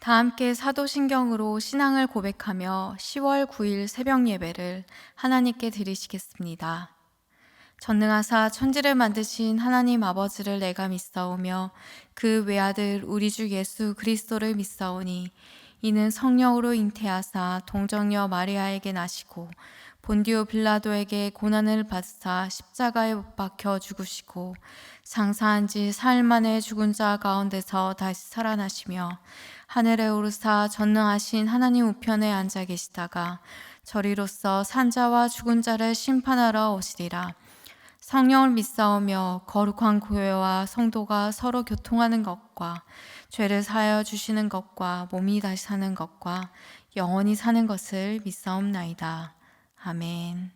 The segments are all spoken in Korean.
다 함께 사도신경으로 신앙을 고백하며 10월 9일 새벽 예배를 하나님께 드리시겠습니다. 전능하사 천지를 만드신 하나님 아버지를 내가 믿사오며 그 외아들 우리 주 예수 그리스도를 믿사오니 이는 성령으로 잉태하사 동정녀 마리아에게 나시고 본디오 빌라도에게 고난을 받으사 십자가에 못 박혀 죽으시고 장사한 지 사흘 만에 죽은 자 가운데서 다시 살아나시며 하늘에 오르사 전능하신 하나님 우편에 앉아 계시다가 저리로서 산자와 죽은 자를 심판하러 오시리라. 성령을 믿사오며 거룩한 교회와 성도가 서로 교통하는 것과 죄를 사하여 주시는 것과 몸이 다시 사는 것과 영원히 사는 것을 믿사옵나이다. 아멘.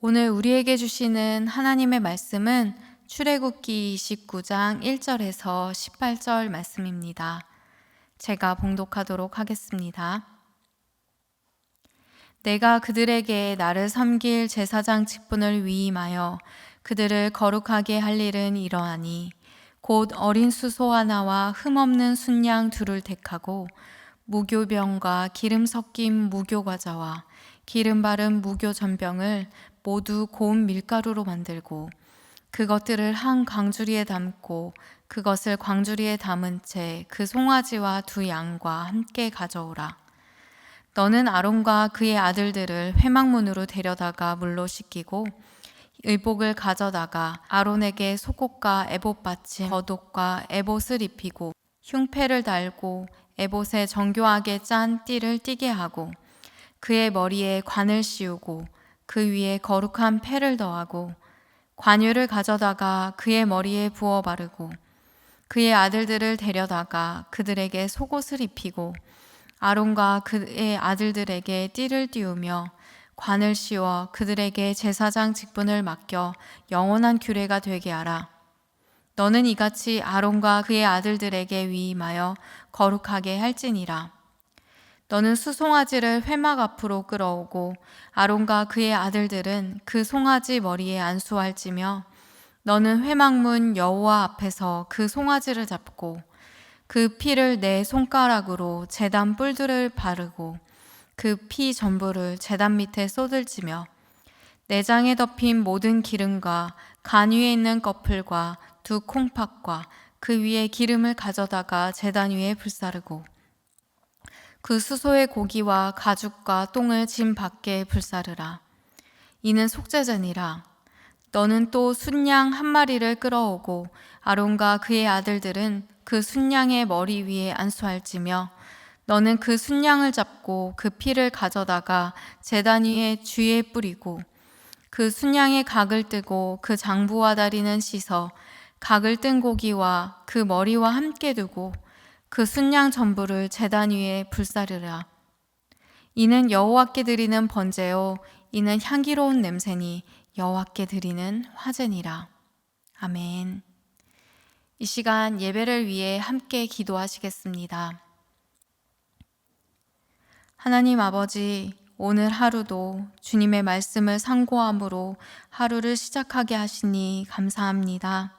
오늘 우리에게 주시는 하나님의 말씀은 출애굽기 29장 1절에서 18절 말씀입니다. 제가 봉독하도록 하겠습니다. 내가 그들에게 나를 섬길 제사장 직분을 위임하여 그들을 거룩하게 할 일은 이러하니 곧 어린 수소 하나와 흠없는 순양 둘을 택하고 무교병과 기름 섞인 무교과자와 기름 바른 무교전병을 모두 고운 밀가루로 만들고 그것들을 한 광주리에 담고 그것을 광주리에 담은 채 그 송아지와 두 양과 함께 가져오라. 너는 아론과 그의 아들들을 회막문으로 데려다가 물로 씻기고 의복을 가져다가 아론에게 속옷과 에봇 받침 겉옷과 에봇을 입히고 흉패를 달고 에봇에 정교하게 짠 띠를 띠게 하고 그의 머리에 관을 씌우고 그 위에 거룩한 패를 더하고 관유를 가져다가 그의 머리에 부어 바르고 그의 아들들을 데려다가 그들에게 속옷을 입히고 아론과 그의 아들들에게 띠를 띄우며 관을 씌워 그들에게 제사장 직분을 맡겨 영원한 규례가 되게 하라. 너는 이같이 아론과 그의 아들들에게 위임하여 거룩하게 할지니라. 너는 수송아지를 회막 앞으로 끌어오고 아론과 그의 아들들은 그 송아지 머리에 안수할지며 너는 회막문 여호와 앞에서 그 송아지를 잡고 그 피를 내 손가락으로 제단 뿔들을 바르고 그 피 전부를 제단 밑에 쏟을지며 내장에 덮인 모든 기름과 간 위에 있는 꺼풀과 두 콩팥과 그 위에 기름을 가져다가 제단 위에 불사르고 그 수소의 고기와 가죽과 똥을 짐 밖에 불사르라. 이는 속죄제니라. 너는 또 순양 한 마리를 끌어오고 아론과 그의 아들들은 그 순양의 머리 위에 안수할지며 너는 그 순양을 잡고 그 피를 가져다가 제단 위에 주위에 뿌리고 그 순양의 각을 뜨고 그 장부와 다리는 씻어 각을 뜬 고기와 그 머리와 함께 두고 그 순양 전부를 제단 위에 불사르라. 이는 여호와께 드리는 번제요 이는 향기로운 냄새니 여호와께 드리는 화제니라. 아멘. 이 시간 예배를 위해 함께 기도하시겠습니다. 하나님 아버지, 오늘 하루도 주님의 말씀을 상고함으로 하루를 시작하게 하시니 감사합니다.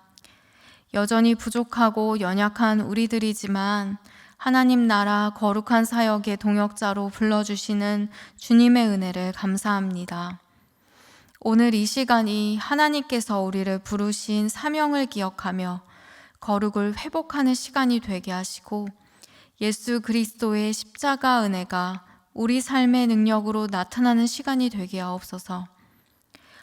여전히 부족하고 연약한 우리들이지만 하나님 나라 거룩한 사역의 동역자로 불러주시는 주님의 은혜를 감사합니다. 오늘 이 시간이 하나님께서 우리를 부르신 사명을 기억하며 거룩을 회복하는 시간이 되게 하시고 예수 그리스도의 십자가 은혜가 우리 삶의 능력으로 나타나는 시간이 되게 하옵소서.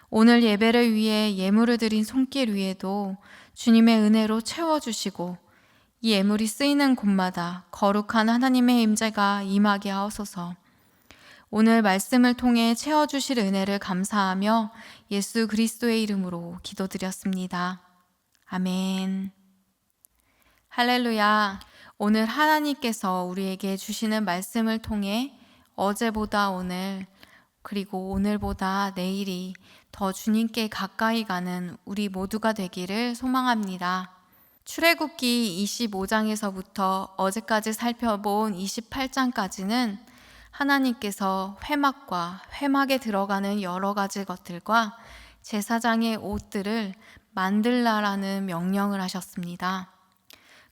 오늘 예배를 위해 예물을 드린 손길 위에도 주님의 은혜로 채워주시고 이 예물이 쓰이는 곳마다 거룩한 하나님의 임재가 임하게 하옵소서. 오늘 말씀을 통해 채워주실 은혜를 감사하며 예수 그리스도의 이름으로 기도드렸습니다. 아멘. 할렐루야. 오늘 하나님께서 우리에게 주시는 말씀을 통해 어제보다 오늘 그리고 오늘보다 내일이 더 주님께 가까이 가는 우리 모두가 되기를 소망합니다. 출애굽기 25장에서부터 어제까지 살펴본 28장까지는 하나님께서 회막과 회막에 들어가는 여러 가지 것들과 제사장의 옷들을 만들라라는 명령을 하셨습니다.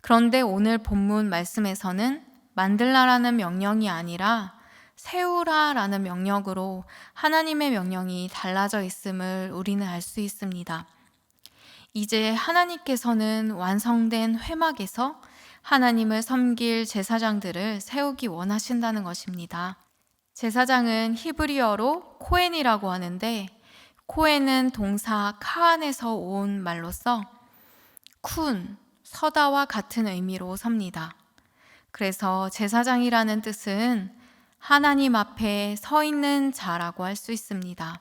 그런데 오늘 본문 말씀에서는 만들라라는 명령이 아니라 세우라라는 명령으로 하나님의 명령이 달라져 있음을 우리는 알 수 있습니다. 이제 하나님께서는 완성된 회막에서 하나님을 섬길 제사장들을 세우기 원하신다는 것입니다. 제사장은 히브리어로 코헨이라고 하는데 코헨은 동사 카한에서 온 말로서 쿤, 서다와 같은 의미로 섭니다. 그래서 제사장이라는 뜻은 하나님 앞에 서 있는 자라고 할 수 있습니다.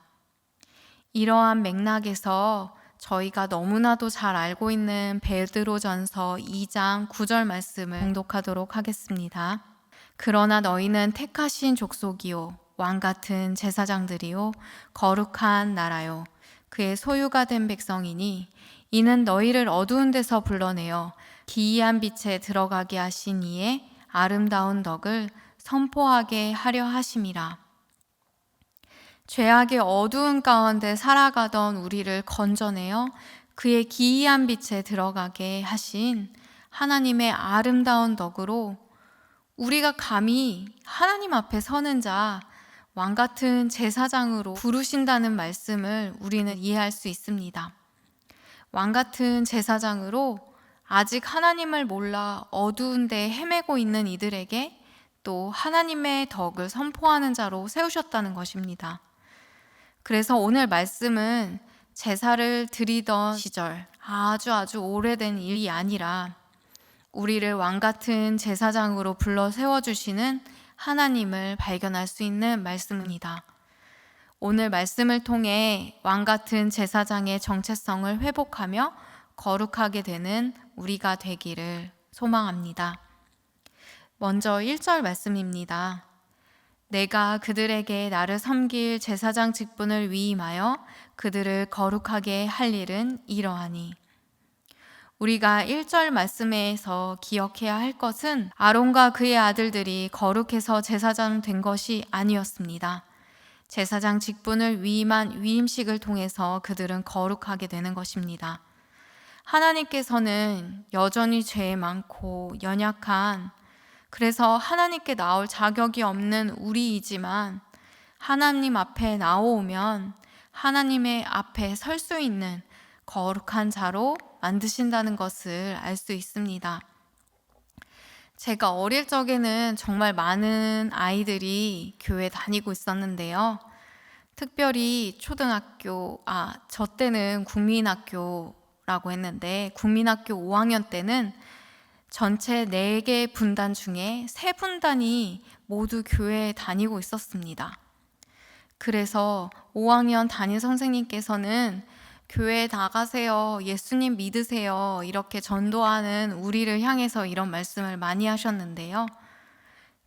이러한 맥락에서 저희가 너무나도 잘 알고 있는 베드로전서 2장 9절 말씀을 봉독하도록 하겠습니다. 그러나 너희는 택하신 족속이요 왕 같은 제사장들이요 거룩한 나라요 그의 소유가 된 백성이니 이는 너희를 어두운 데서 불러내어 기이한 빛에 들어가게 하신 이의 아름다운 덕을 선포하게 하려 하심이라. 죄악의 어두운 가운데 살아가던 우리를 건져내어 그의 기이한 빛에 들어가게 하신 하나님의 아름다운 덕으로 우리가 감히 하나님 앞에 서는 자, 왕 같은 제사장으로 부르신다는 말씀을 우리는 이해할 수 있습니다. 왕 같은 제사장으로 아직 하나님을 몰라 어두운 데 헤매고 있는 이들에게 또 하나님의 덕을 선포하는 자로 세우셨다는 것입니다. 그래서 오늘 말씀은 제사를 드리던 시절 아주 오래된 일이 아니라 우리를 왕 같은 제사장으로 불러 세워주시는 하나님을 발견할 수 있는 말씀입니다. 오늘 말씀을 통해 왕 같은 제사장의 정체성을 회복하며 거룩하게 되는 우리가 되기를 소망합니다. 먼저 1절 말씀입니다. 내가 그들에게 나를 섬길 제사장 직분을 위임하여 그들을 거룩하게 할 일은 이러하니. 우리가 1절 말씀에서 기억해야 할 것은 아론과 그의 아들들이 거룩해서 제사장 된 것이 아니었습니다. 제사장 직분을 위임한 위임식을 통해서 그들은 거룩하게 되는 것입니다. 하나님께서는 여전히 죄 많고 연약한, 그래서 하나님께 나올 자격이 없는 우리이지만 하나님 앞에 나오면 하나님의 앞에 설 수 있는 거룩한 자로 만드신다는 것을 알 수 있습니다. 제가 어릴 적에는 정말 많은 아이들이 교회 다니고 있었는데요. 특별히 초등학교, 저 때는 국민학교라고 했는데 국민학교 5학년 때는 전체 4개 분단 중에 3분단이 모두 교회에 다니고 있었습니다. 그래서 5학년 담임 선생님께서는 교회에 나가세요, 예수님 믿으세요, 이렇게 전도하는 우리를 향해서 이런 말씀을 많이 하셨는데요.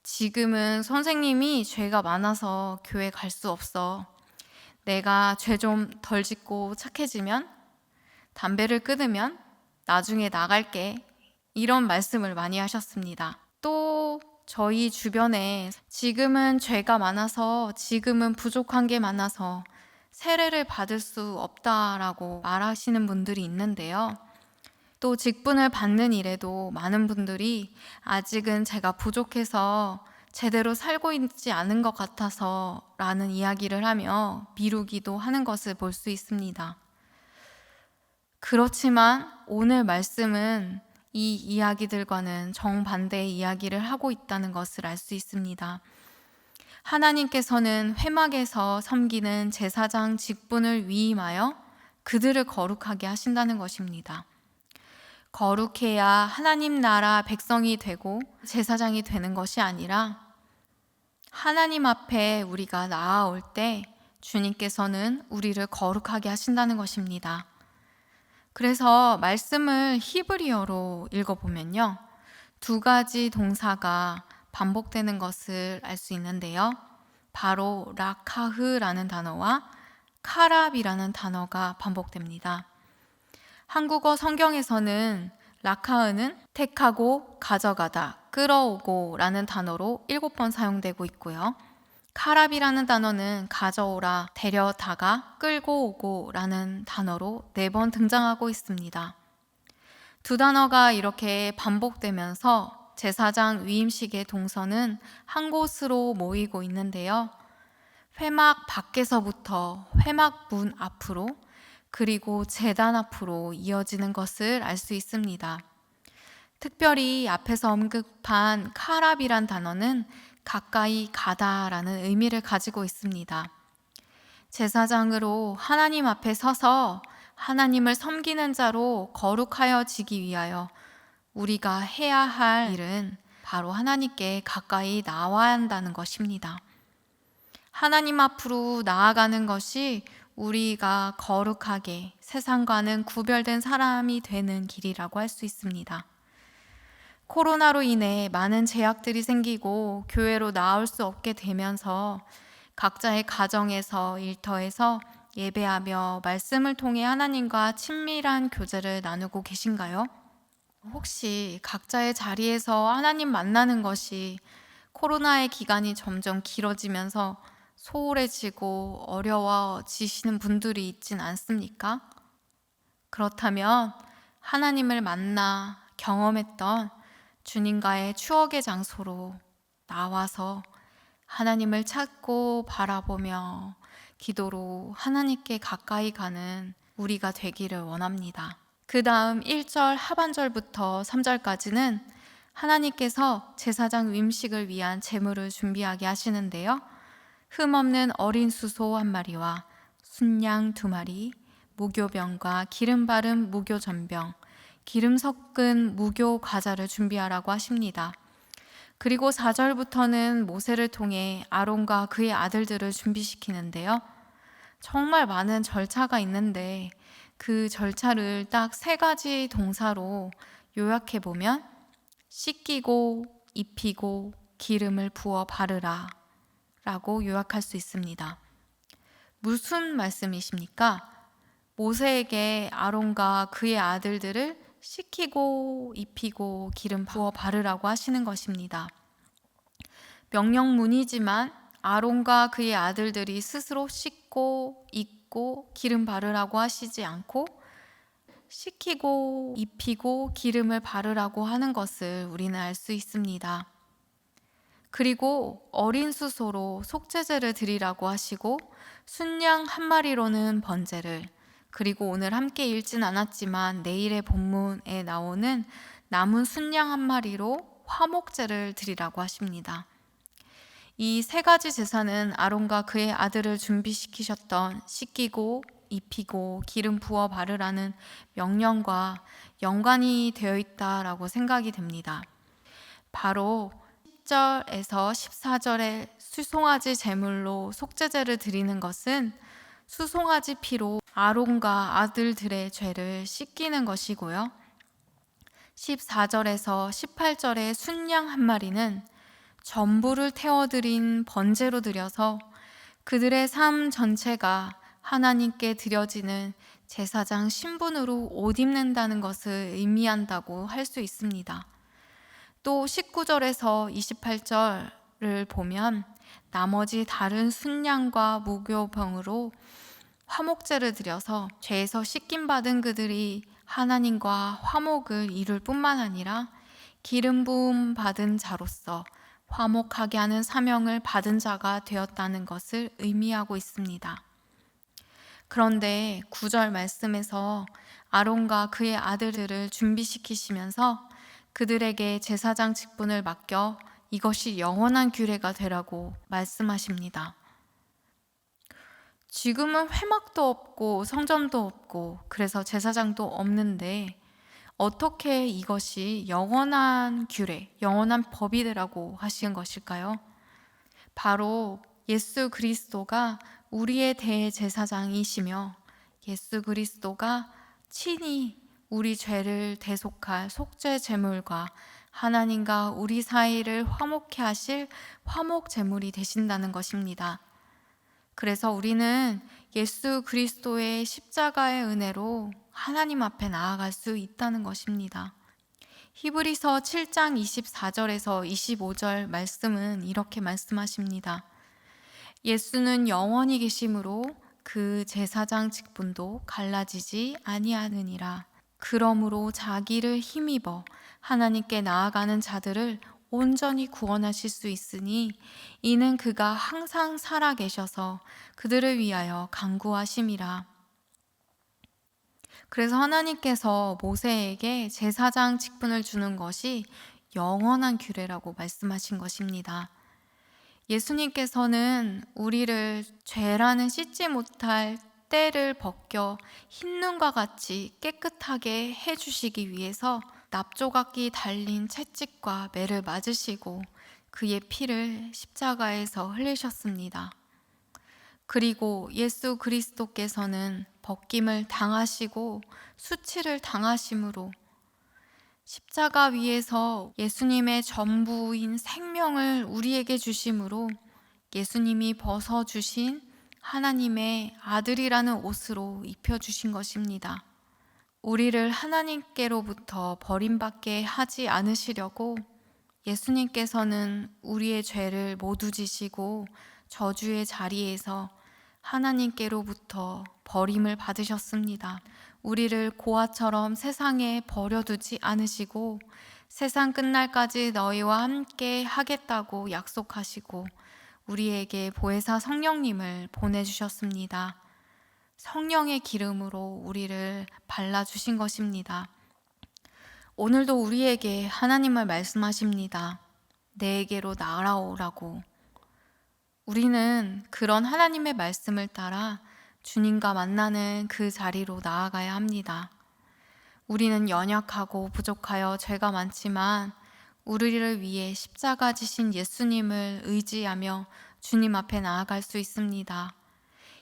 지금은 선생님이 죄가 많아서 교회 갈 수 없어. 내가 죄 좀 덜 짓고 착해지면, 담배를 끊으면 나중에 나갈게. 이런 말씀을 많이 하셨습니다. 또 저희 주변에 지금은 죄가 많아서, 지금은 부족한 게 많아서 세례를 받을 수 없다라고 말하시는 분들이 있는데요. 또 직분을 받는 일에도 많은 분들이 아직은 제가 부족해서 제대로 살고 있지 않은 것 같아서 라는 이야기를 하며 미루기도 하는 것을 볼 수 있습니다. 그렇지만 오늘 말씀은 이 이야기들과는 정반대의 이야기를 하고 있다는 것을 알 수 있습니다. 하나님께서는 회막에서 섬기는 제사장 직분을 위임하여 그들을 거룩하게 하신다는 것입니다. 거룩해야 하나님 나라 백성이 되고 제사장이 되는 것이 아니라 하나님 앞에 우리가 나아올 때 주님께서는 우리를 거룩하게 하신다는 것입니다. 그래서 말씀을 히브리어로 읽어보면요, 2가지 동사가 반복되는 것을 알 수 있는데요. 바로 라카흐라는 단어와 카랍이라는 단어가 반복됩니다. 한국어 성경에서는 라카흐는 택하고 가져가다, 끌어오고 라는 단어로 7번 사용되고 있고요. 카랍이라는 단어는 가져오라, 데려다가, 끌고 오고 라는 단어로 4번 등장하고 있습니다. 2 단어가 이렇게 반복되면서 제사장 위임식의 동선은 한 곳으로 모이고 있는데요. 회막 밖에서부터 회막 문 앞으로, 그리고 제단 앞으로 이어지는 것을 알 수 있습니다. 특별히 앞에서 언급한 카랍이란 단어는 가까이 가다라는 의미를 가지고 있습니다. 제사장으로 하나님 앞에 서서 하나님을 섬기는 자로 거룩하여지기 위하여 우리가 해야 할 일은 바로 하나님께 가까이 나와야 한다는 것입니다. 하나님 앞으로 나아가는 것이 우리가 거룩하게 세상과는 구별된 사람이 되는 길이라고 할 수 있습니다. 코로나로 인해 많은 제약들이 생기고 교회로 나올 수 없게 되면서 각자의 가정에서, 일터에서 예배하며 말씀을 통해 하나님과 친밀한 교제를 나누고 계신가요? 혹시 각자의 자리에서 하나님 만나는 것이 코로나의 기간이 점점 길어지면서 소홀해지고 어려워지시는 분들이 있진 않습니까? 그렇다면 하나님을 만나 경험했던 주님과의 추억의 장소로 나와서 하나님을 찾고 바라보며 기도로 하나님께 가까이 가는 우리가 되기를 원합니다. 그 다음 1절 하반절부터 3절까지는 하나님께서 제사장 위임식을 위한 제물을 준비하게 하시는데요. 흠없는 어린 수소 1마리와 순양 2마리, 무교병과 기름 바른 무교전병, 기름 섞은 무교 과자를 준비하라고 하십니다. 그리고 4절부터는 모세를 통해 아론과 그의 아들들을 준비시키는데요. 정말 많은 절차가 있는데 그 절차를 딱 3가지 동사로 요약해보면 씻기고, 입히고 기름을 부어 바르라 라고 요약할 수 있습니다. 무슨 말씀이십니까? 모세에게 아론과 그의 아들들을 씻기고 입히고 기름 부어 바르라고 하시는 것입니다. 명령문이지만 아론과 그의 아들들이 스스로 씻고 입고 기름 바르라고 하시지 않고 씻기고 입히고 기름을 바르라고 하는 것을 우리는 알 수 있습니다. 그리고 어린 수소로 속죄제를 드리라고 하시고 순양 한 마리로는 번제를, 그리고 오늘 함께 읽진 않았지만 내일의 본문에 나오는 남은 순양 한 마리로 화목제를 드리라고 하십니다. 이 세 가지 제사는 아론과 그의 아들을 준비시키셨던 씻기고 입히고 기름 부어 바르라는 명령과 연관이 되어 있다라고 생각이 됩니다. 바로 10절에서 14절에 수송아지 제물로 속죄제를 드리는 것은 수송아지 피로 아론과 아들들의 죄를 씻기는 것이고요. 14절에서 18절의 순양 한 마리는 전부를 태워드린 번제로 드려서 그들의 삶 전체가 하나님께 드려지는 제사장 신분으로 옷 입는다는 것을 의미한다고 할 수 있습니다. 또 19절에서 28절을 보면 나머지 다른 순양과 무교병으로 화목제를 드려서 죄에서 씻김 받은 그들이 하나님과 화목을 이룰 뿐만 아니라 기름 부음 받은 자로서 화목하게 하는 사명을 받은 자가 되었다는 것을 의미하고 있습니다. 그런데 9절 말씀에서 아론과 그의 아들들을 준비시키시면서 그들에게 제사장 직분을 맡겨 이것이 영원한 규례가 되라고 말씀하십니다. 지금은 회막도 없고 성전도 없고 그래서 제사장도 없는데 어떻게 이것이 영원한 규례, 영원한 법이 되라고 하신 것일까요? 바로 예수 그리스도가 우리의 대제사장이시며 예수 그리스도가 친히 우리 죄를 대속할 속죄 제물과 하나님과 우리 사이를 화목케 하실 화목 제물이 되신다는 것입니다. 그래서 우리는 예수 그리스도의 십자가의 은혜로 하나님 앞에 나아갈 수 있다는 것입니다. 히브리서 7장 24절에서 25절 말씀은 이렇게 말씀하십니다. 예수는 영원히 계심으로 그 제사장 직분도 갈라지지 아니하느니라. 그러므로 자기를 힘입어 하나님께 나아가는 자들을 온전히 구원하실 수 있으니 이는 그가 항상 살아 계셔서 그들을 위하여 간구하심이라. 그래서 하나님께서 모세에게 제사장 직분을 주는 것이 영원한 규례라고 말씀하신 것입니다. 예수님께서는 우리를 죄라는 씻지 못할 때를 벗겨 흰눈과 같이 깨끗하게 해주시기 위해서 납조각이 달린 채찍과 매를 맞으시고 그의 피를 십자가에서 흘리셨습니다. 그리고 예수 그리스도께서는 벗김을 당하시고 수치를 당하심으로 십자가 위에서 예수님의 전부인 생명을 우리에게 주심으로 예수님이 벗어주신 하나님의 아들이라는 옷으로 입혀주신 것입니다. 우리를 하나님께로부터 버림받게 하지 않으시려고 예수님께서는 우리의 죄를 모두 지시고 저주의 자리에서 하나님께로부터 버림을 받으셨습니다. 우리를 고아처럼 세상에 버려두지 않으시고 세상 끝날까지 너희와 함께 하겠다고 약속하시고 우리에게 보혜사 성령님을 보내주셨습니다. 성령의 기름으로 우리를 발라주신 것입니다. 오늘도 우리에게 하나님을 말씀하십니다. 내게로 나아오라고. 우리는 그런 하나님의 말씀을 따라 주님과 만나는 그 자리로 나아가야 합니다. 우리는 연약하고 부족하여 죄가 많지만 우리를 위해 십자가 지신 예수님을 의지하며 주님 앞에 나아갈 수 있습니다.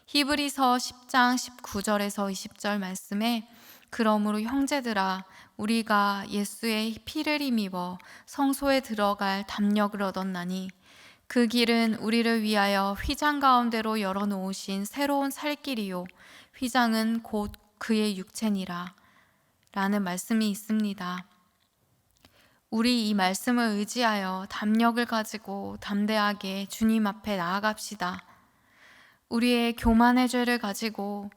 히브리서 10장 19절에서 20절 말씀에 그러므로 형제들아, 우리가 예수의 피를 힘입어 성소에 들어갈 담력을 얻었나니 그 길은 우리를 위하여 휘장 가운데로 열어놓으신 새로운 살 길이요 휘장은 곧 그의 육체니라 라는 말씀이 있습니다. 우리 이 말씀을 의지하여 담력을 가지고 담대하게 주님 앞에 나아갑시다. 우리의 교만의 죄를 가지고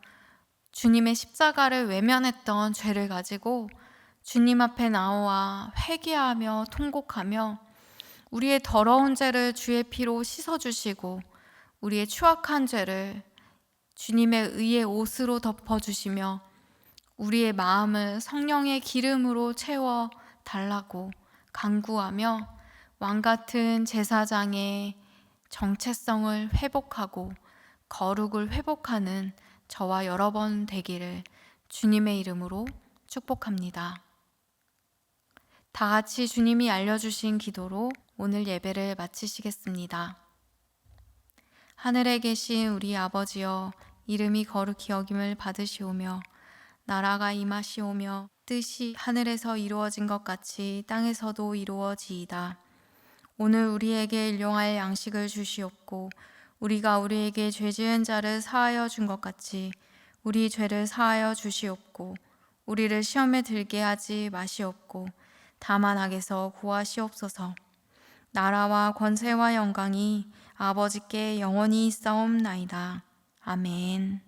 주님의 십자가를 외면했던 죄를 가지고 주님 앞에 나와 회개하며 통곡하며 우리의 더러운 죄를 주의 피로 씻어주시고 우리의 추악한 죄를 주님의 의의 옷으로 덮어주시며 우리의 마음을 성령의 기름으로 채워 달라고 간구하며 왕같은 제사장의 정체성을 회복하고 거룩을 회복하는 저와 여러 번 되기를 주님의 이름으로 축복합니다. 다 같이 주님이 알려주신 기도로 오늘 예배를 마치시겠습니다. 하늘에 계신 우리 아버지여, 이름이 거룩히 여김을 받으시오며 나라가 임하시오며 뜻이 하늘에서 이루어진 것 같이 땅에서도 이루어지이다. 오늘 우리에게 일용할 양식을 주시옵고 우리가 우리에게 죄 지은 자를 사하여 준 것 같이 우리 죄를 사하여 주시옵고 우리를 시험에 들게 하지 마시옵고 다만 악에서 구하시옵소서. 나라와 권세와 영광이 아버지께 영원히 있사옵나이다. 아멘.